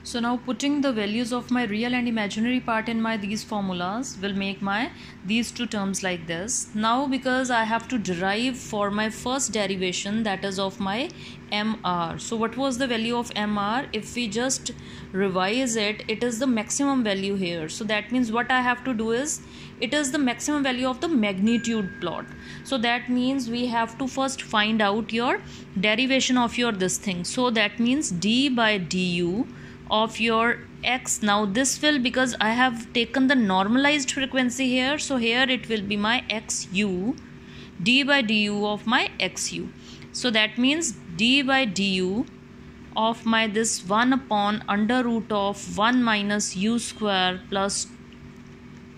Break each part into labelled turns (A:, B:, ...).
A: So now putting the values of my real and imaginary part in my these formulas will make my these two terms like this. Now because I have to derive for my first derivation, that is of my MR. So what was the value of MR? If we just revise it, it is the maximum value here. So that means what I have to do is, it is the maximum value of the magnitude plot. So that means we have to first find out your derivation of your this thing. So that means d by du of your x. Now this will, because I have taken the normalized frequency here, so here it will be my xu, d by du of my xu. So that means d by du of my this 1 upon under root of 1 minus u square plus,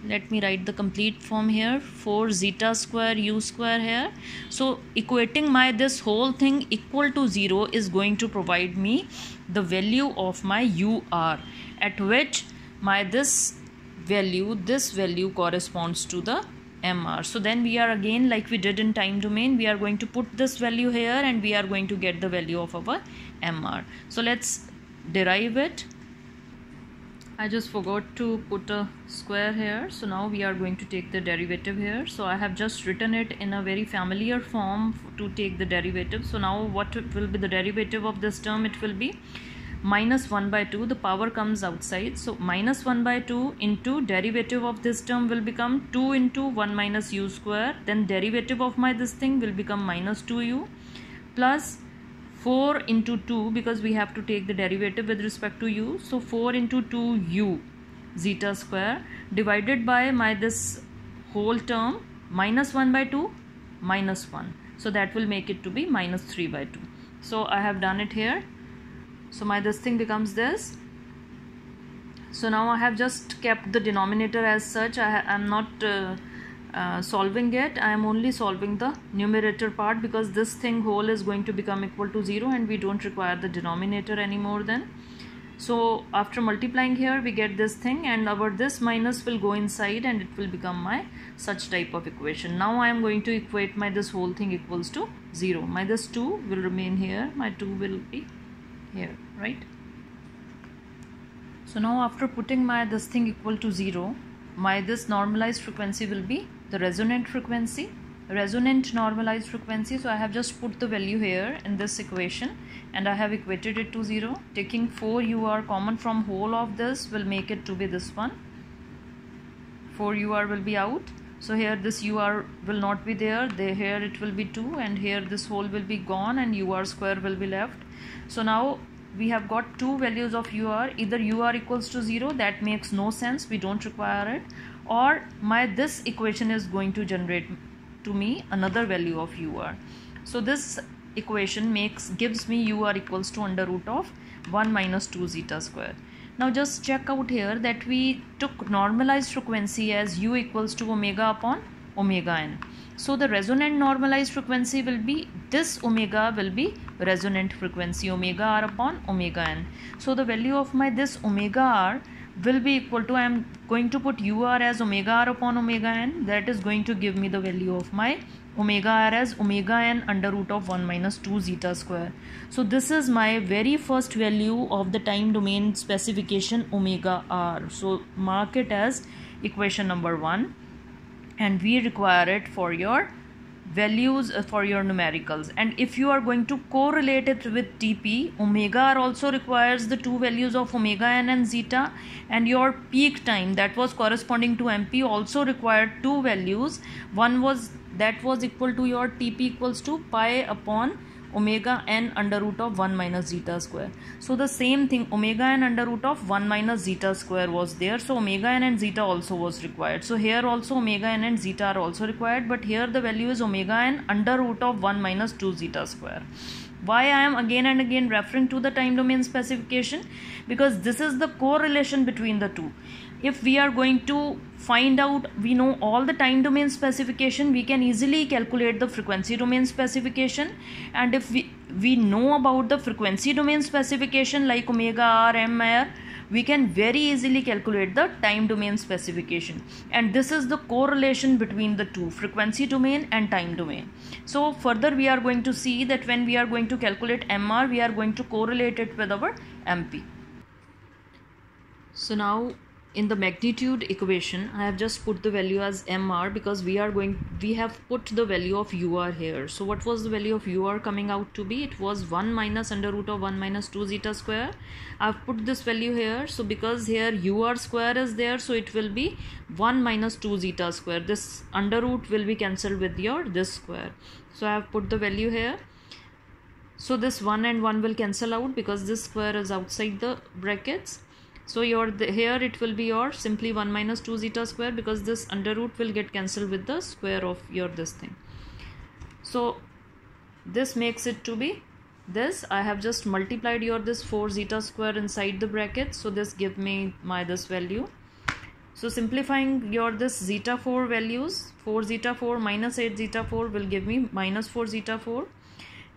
A: let me write the complete form here, 4 zeta square u square here. So equating my this whole thing equal to 0 is going to provide me the value of my UR, at which my this value corresponds to the MR. So then we are again, like we did in time domain, we are going to put this value here and we are going to get the value of our MR. So let's derive it. I just forgot to put a square here, so now we are going to take the derivative here. So I have just written it in a very familiar form to take the derivative. So now what will be the derivative of this term? It will be minus 1 by 2, the power comes outside, so minus 1 by 2 into derivative of this term will become 2 into 1 minus u square, then derivative of my this thing will become minus 2u plus 4 into 2, because we have to take the derivative with respect to u, so 4 into 2u zeta square divided by my this whole term minus 1 by 2 minus 1, so that will make it to be minus 3 by 2. So I have done it here. So my this thing becomes this. So now I have just kept the denominator as such. I am not solving it. I am only solving the numerator part, because this thing whole is going to become equal to 0 and we don't require the denominator anymore then. So after multiplying here we get this thing, and our this minus will go inside and it will become my such type of equation. Now I am going to equate my this whole thing equals to 0. My this 2 will remain here, my 2 will be here, right? So now after putting my this thing equal to 0, my this normalized frequency will be the resonant frequency, resonant normalized frequency. So I have just put the value here in this equation and I have equated it to 0. Taking 4 UR common from whole of this will make it to be this one. 4 UR will be out. So here this UR will not be there. Here it will be 2, and here this whole will be gone and UR square will be left. So now we have got two values of UR. Either UR equals to 0, that makes no sense, we don't require it, or my this equation is going to generate to me another value of UR. So this equation gives me UR equals to under root of 1 minus 2 zeta square. Now just check out here that we took normalized frequency as u equals to omega upon omega n. So the resonant normalized frequency will be, this omega will be resonant frequency, omega r upon omega n. So the value of my this omega r will be equal to, I am going to put ur as omega r upon omega n, that is going to give me the value of my omega r as omega n under root of 1 minus 2 zeta square. So this is my very first value of the time domain specification omega r. So mark it as equation number 1, and we require it for your values for your numericals. And if you are going to correlate it with TP, omega r also requires the two values of omega n and zeta, and your peak time that was corresponding to MP also required two values. One was that was equal to your TP equals to pi upon omega n under root of 1 minus zeta square. So the same thing, omega n under root of 1 minus zeta square was there, so omega n and zeta also was required. So here also omega n and zeta are also required, but here the value is omega n under root of 1 minus 2 zeta square. Why I am again and again referring to the time domain specification? Because this is the correlation between the two. If we are going to find out, we know all the time domain specification, we can easily calculate the frequency domain specification. And if we know about the frequency domain specification like omega r, m r, we can very easily calculate the time domain specification. And this is the correlation between the two, frequency domain and time domain. So further we are going to see that when we are going to calculate MR, we are going to correlate it with our MP. So now in the magnitude equation, I have just put the value as mr because we have put the value of ur here. So what was the value of ur coming out to be? It was 1 minus under root of 1 minus 2 zeta square. I've put this value here. So because here ur square is there, so it will be 1 minus 2 zeta square. This under root will be cancelled with your this square. So I have put the value here. So this 1 and 1 will cancel out because this square is outside the brackets. So here it will be your simply 1 minus 2 zeta square because this under root will get cancelled with the square of your this thing. So this makes it to be this. I have just multiplied your this 4 zeta square inside the bracket. So this give me my this value. So simplifying your this zeta 4 values, 4 zeta 4 minus 8 zeta 4 will give me minus 4 zeta 4.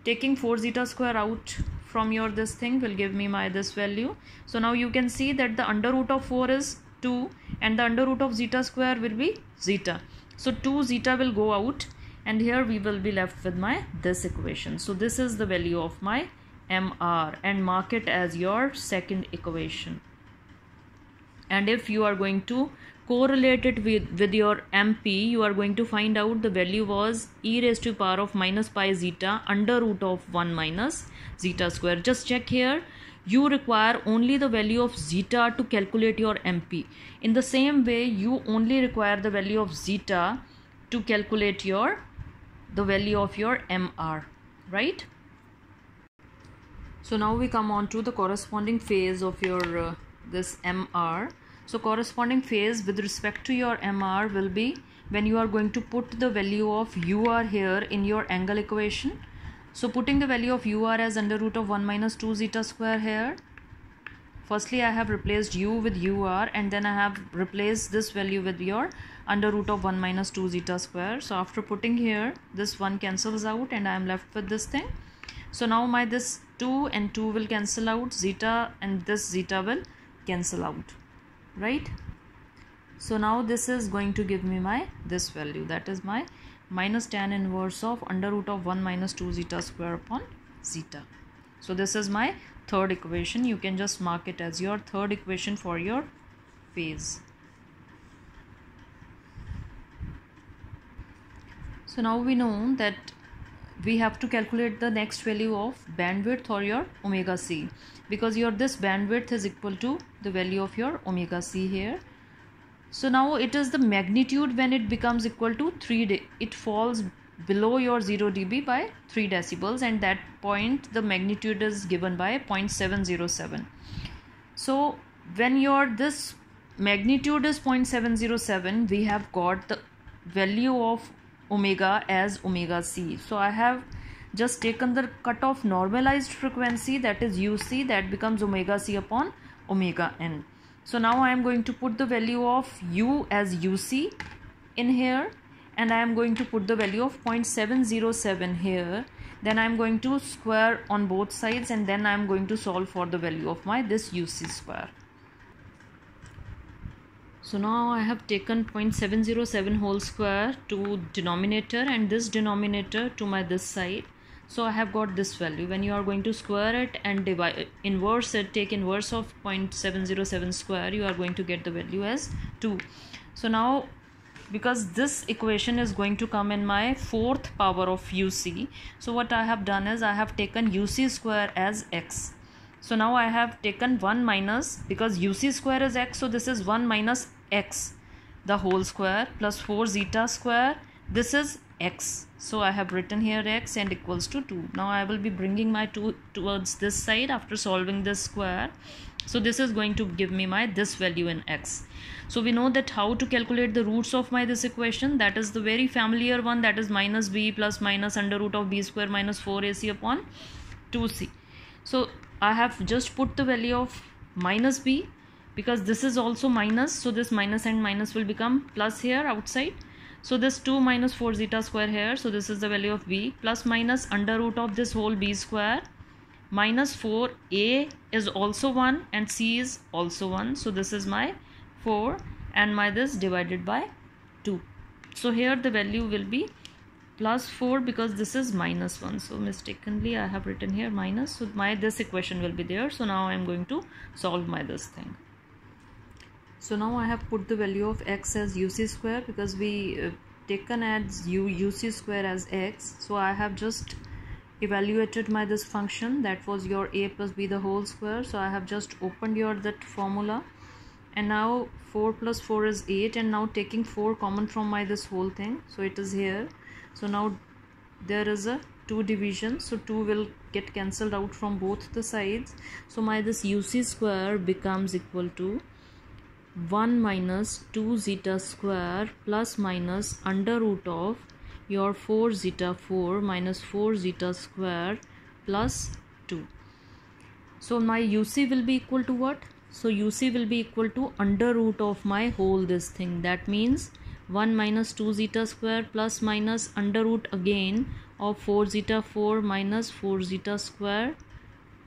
A: Taking 4 zeta square out from your this thing will give me my this value. So now you can see that the under root of 4 is 2 and the under root of zeta square will be zeta. So 2 zeta will go out and here we will be left with my this equation. So this is the value of my mr and mark it as your second equation. And if you are going to correlate it with your MP, you are going to find out the value was e raised to power of minus pi zeta under root of 1 minus zeta square. Just check here, you require only the value of zeta to calculate your MP. In the same way, you only require the value of zeta to calculate the value of your MR, right? So now we come on to the corresponding phase of your this MR. So corresponding phase with respect to your MR will be when you are going to put the value of UR here in your angle equation. So putting the value of UR as under root of 1 minus 2 zeta square here. Firstly, I have replaced U with UR and then I have replaced this value with your under root of 1 minus 2 zeta square. So after putting here, this 1 cancels out and I am left with this thing. So now my this 2 and 2 will cancel out, zeta and this zeta will cancel out. Right? So now this is going to give me my this value, that is my minus tan inverse of under root of 1 minus 2 zeta square upon zeta. So this is my third equation. You can just mark it as your third equation for your phase. So now we know that we have to calculate the next value of bandwidth or your omega c, because your this bandwidth is equal to the value of your omega c here. So now it is the magnitude when it becomes equal to 3 it falls below your 0 dB by 3 decibels, and that point the magnitude is given by 0.707. So when your this magnitude is 0.707, we have got the value of omega as omega c. So I have just taken the cutoff normalized frequency, that is UC, that becomes omega c upon omega n. So now I am going to put the value of U as UC in here and I am going to put the value of 0.707 here. Then I am going to square on both sides and then I am going to solve for the value of my this UC square. So now I have taken 0.707 whole square to denominator and this denominator to my this side. So I have got this value. When you are going to square it and divide inverse it, take inverse of 0.707 square, you are going to get the value as 2. So now because this equation is going to come in my fourth power of UC, so what I have done is I have taken UC square as x. So now I have taken 1 minus, because UC square is x, so this is 1 minus x the whole square plus 4 zeta square, this is x. So I have written here x and equals to 2. Now I will be bringing my 2 towards this side after solving this square. So this is going to give me my this value in x. So we know that how to calculate the roots of my this equation, that is the very familiar one, that is minus b plus minus under root of b square minus 4ac upon 2c. So I have just put the value of minus b because this is also minus, so this minus and minus will become plus here outside. So this 2 minus 4 zeta square here, so this is the value of b, plus minus under root of this whole b square minus 4, a is also 1 and c is also 1, so this is my 4 and my this divided by 2. So here the value will be plus 4 because this is minus 1, so mistakenly I have written here minus, so my this equation will be there. So now I am going to solve my this thing. So now I have put the value of x as uc square because we taken as uc square as x. So I have just evaluated my this function, that was your a plus b the whole square. So I have just opened your that formula, and now 4 plus 4 is 8, and now taking 4 common from my this whole thing, so it is here. So now there is a 2 division, so 2 will get cancelled out from both the sides. So my this uc square becomes equal to 1 minus 2 zeta square plus minus under root of your 4 zeta 4 minus 4 zeta square plus 2. So my uc will be equal to what? So uc will be equal to under root of my whole this thing, that means 1 minus 2 zeta square plus minus under root again of 4 zeta 4 minus 4 zeta square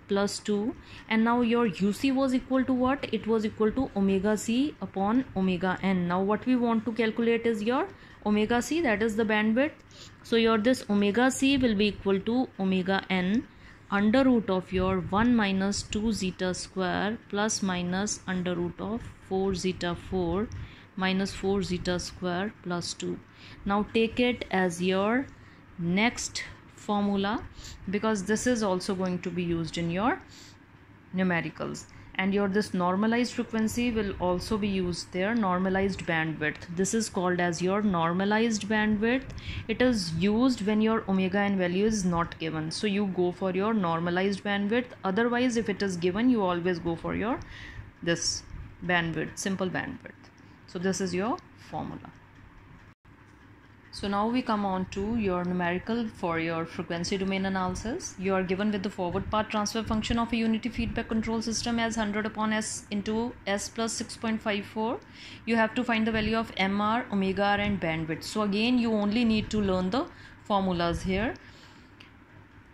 A: plus 2. And now your uc was equal to what? It was equal to omega c upon omega n. Now what we want to calculate is your omega c, that is the bandwidth. So your this omega c will be equal to omega n under root of your 1 minus 2 zeta square plus minus under root of 4 zeta 4 minus 4 zeta square plus 2. Now take it as your next formula, because this is also going to be used in your numericals, and your this normalized frequency will also be used there, normalized bandwidth. This is called as your normalized bandwidth. It is used when your omega n value is not given, so you go for your normalized bandwidth. Otherwise, if it is given, you always go for your this bandwidth, simple bandwidth. So this is your formula. So now we come on to your numerical for your frequency domain analysis. You are given with the forward path transfer function of a unity feedback control system as 100 upon s into s plus 6.54. You have to find the value of mr, omega r and bandwidth. So again you only need to learn the formulas here.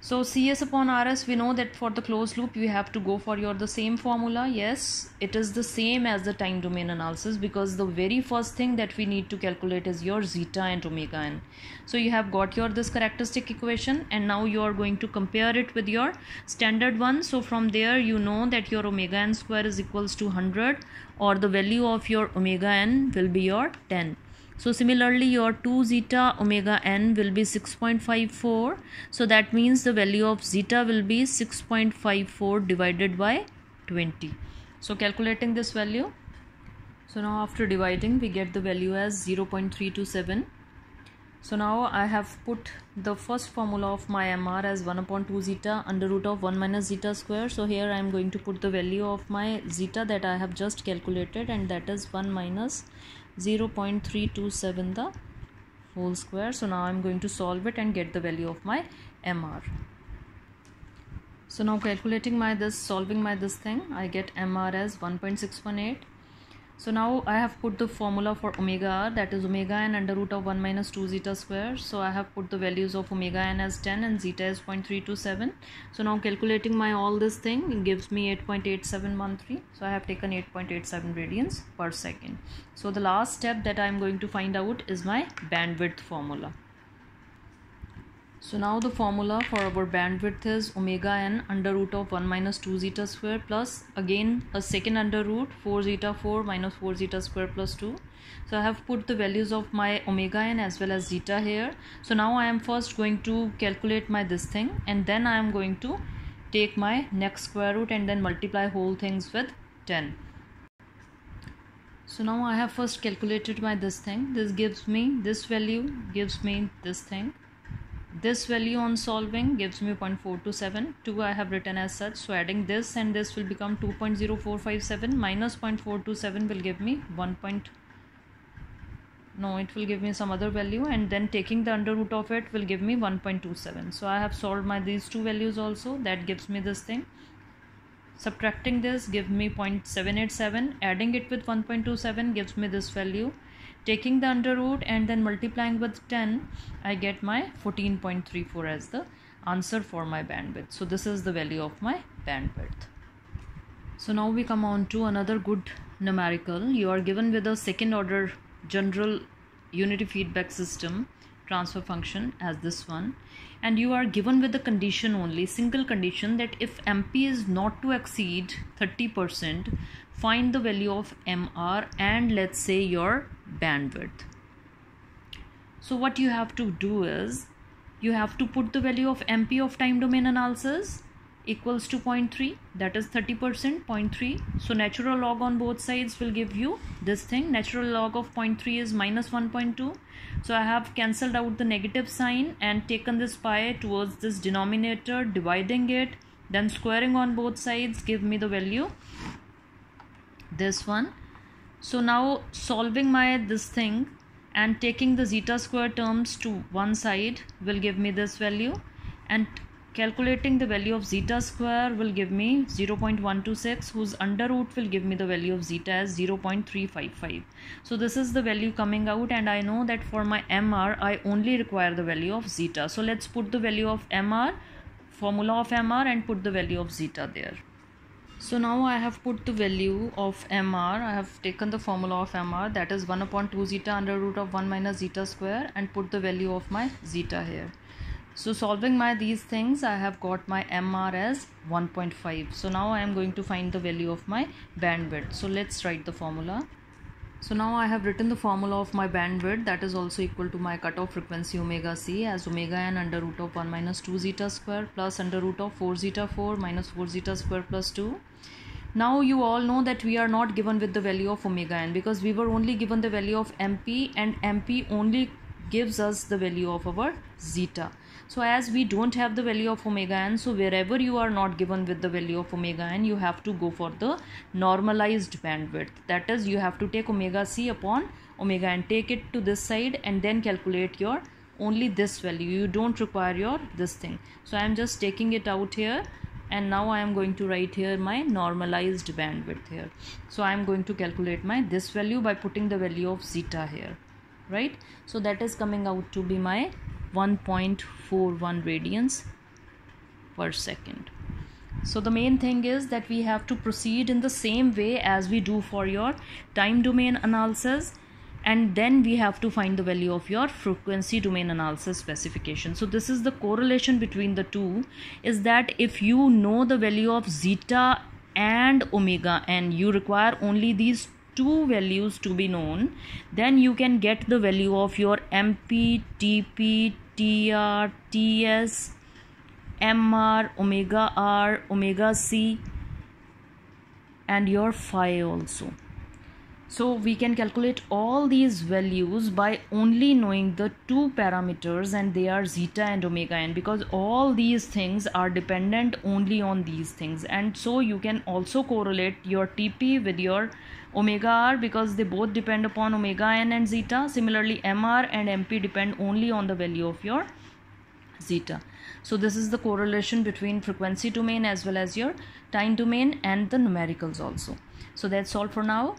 A: So Cs upon Rs, we know that for the closed loop you have to go for your the same formula. Yes, it is the same as the time domain analysis, because the very first thing that we need to calculate is your zeta and omega n. So you have got your this characteristic equation, and now you are going to compare it with your standard one. So from there you know that your omega n square is equals to 100, or the value of your omega n will be your 10. So similarly your 2 zeta omega n will be 6.54. So that means the value of zeta will be 6.54 divided by 20. So calculating this value. So now after dividing we get the value as 0.327. So now I have put the first formula of my MR as 1 upon 2 zeta under root of 1 minus zeta square. So here I am going to put the value of my zeta that I have just calculated, and that is 1 minus 0.327 the whole square. So now I am going to solve it and get the value of my MR. So now calculating my this, solving my this thing, I get MR as 1.618. So now I have put the formula for omega r, that is omega n under root of 1 minus 2 zeta square. So I have put the values of omega n as 10 and zeta as 0.327. So now calculating my all this thing, it gives me 8.8713. So I have taken 8.87 radians per second. So the last step that I am going to find out is my bandwidth formula. So now the formula for our bandwidth is omega n under root of 1 minus 2 zeta square plus again a second under root 4 zeta 4 minus 4 zeta square plus 2. So I have put the values of my omega n as well as zeta here. So now I am first going to calculate my this thing, and then I am going to take my next square root and then multiply whole things with 10. So now I have first calculated my this thing. This gives me this value, gives me this thing. This value on solving gives me 0.427. 2 I have written as such. So adding this and this will become 2.0457 minus 0.427 will give me it will give me some other value, and then taking the under root of it will give me 1.27. So I have solved my these two values also. That gives me this thing. Subtracting this gives me 0.787. Adding it with 1.27 gives me this value. Taking the under root and then multiplying with 10, I get my 14.34 as the answer for my bandwidth. So this is the value of my bandwidth. So now we come on to another good numerical. You are given with a second order general unity feedback system transfer function as this one, and you are given with the condition only, single condition, that if MP is not to exceed 30% find the value of MR and let's say your bandwidth. So what you have to do is you have to put the value of MP of time domain analysis equals to 0.3, that is 30%, 0.3. So natural log on both sides will give you this thing. Natural log of 0.3 is minus 1.2. So I have cancelled out the negative sign and taken this pi towards this denominator, dividing it, then squaring on both sides give me the value, this one. So now solving my this thing and taking the zeta square terms to one side will give me this value, and calculating the value of zeta square will give me 0.126, whose under root will give me the value of zeta as 0.355. So this is the value coming out, and I know that for my MR I only require the value of zeta. So let's put the value of MR, formula of MR, and put the value of zeta there. So now I have put the value of MR, I have taken the formula of MR, that is 1 upon 2 zeta under root of 1 minus zeta square, and put the value of my zeta here. So solving my these things, I have got my MR as 1.5. So now I am going to find the value of my bandwidth. So let's write the formula. So now I have written the formula of my bandwidth, that is also equal to my cutoff frequency omega c as omega n under root of 1 minus 2 zeta square plus under root of 4 zeta 4 minus 4 zeta square plus 2. Now you all know that we are not given with the value of omega n because we were only given the value of MP, and MP only gives us the value of our zeta. So as we don't have the value of omega n, so wherever you are not given with the value of omega n, you have to go for the normalized bandwidth. That is, you have to take omega c upon omega n, take it to this side and then calculate your only this value. You don't require your this thing. So I am just taking it out here, and now I am going to write here my normalized bandwidth here. So I am going to calculate my this value by putting the value of zeta here, right? So that is coming out to be my 1.41 radians per second. So the main thing is that we have to proceed in the same way as we do for your time domain analysis, and then we have to find the value of your frequency domain analysis specification. So this is the correlation between the two, is that if you know the value of zeta and omega n, you require only these two values to be known, then you can get the value of your MP, TP, TR, TS, MR, omega R, omega C, and your phi also. So we can calculate all these values by only knowing the two parameters, and they are zeta and omega n, because all these things are dependent only on these things. And so you can also correlate your TP with your omega R because they both depend upon omega n and zeta. Similarly, MR and MP depend only on the value of your zeta. So this is the correlation between frequency domain as well as your time domain and the numericals also. So that's all for now.